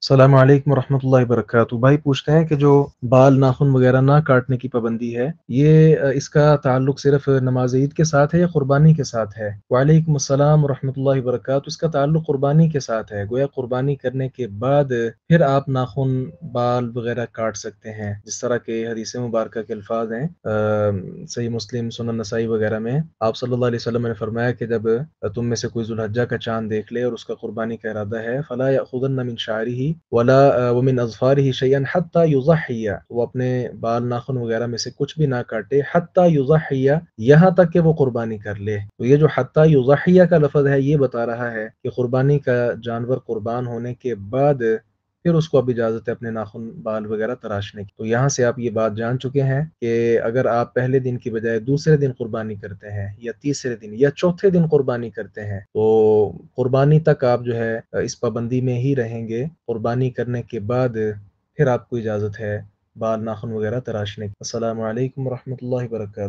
अस्सलाम वालेकुम रहमतुल्लाहि वबरकातुहू। भाई पूछते हैं कि जो बाल नाखून वगैरह ना काटने की पाबंदी है, ये इसका ताल्लुक सिर्फ नमाज ईद के साथ है या कुर्बानी के साथ है? वालेकुम अस्सलाम रहमतुल्लाहि वबरकातुहू। इसका ताल्लुक कुर्बानी के साथ है। गोया कुर्बानी करने के बाद फिर आप नाखून बाल वगैरह काट सकते हैं, जिस तरह के हदीस मुबारक के अल्फाज हैं सही मुस्लिम सुनन नसाई वगैरह में आप सल्लल्लाहु अलैहि वसल्लम ने फरमाया कि जब तुम में से कोई जुल्हज्जा का चांद देख ले और उसका कुर्बानी का इरादा है, फला यअखुदन्न मिन शारिही वला व मिन अज़फारिही शैअन हत्ता युज़हिया, वो अपने बाल नाखून वगैरह में से कुछ भी ना काटे हत्ता युज़हिया, यहाँ तक कि वो कुर्बानी कर ले। तो ये जो हत्ता युज़हिया का लफ्ज़ है, ये बता रहा है कि कुर्बानी का जानवर कुर्बान होने के बाद फिर उसको अब इजाज़त है अपने नाखून बाल वगैरह तराशने की। तो यहाँ से आप ये बात जान चुके हैं कि अगर आप पहले दिन की बजाय दूसरे दिन कुर्बानी करते हैं या तीसरे दिन या चौथे दिन कुर्बानी करते हैं, तो कुर्बानी तक आप जो है इस पाबंदी में ही रहेंगे। कुर्बानी करने के बाद फिर आपको इजाज़त है बाल नाखून वगैरह तराशने की। अस्सलामु अलैकुम रहमतुल्लाहि व बरकातहू।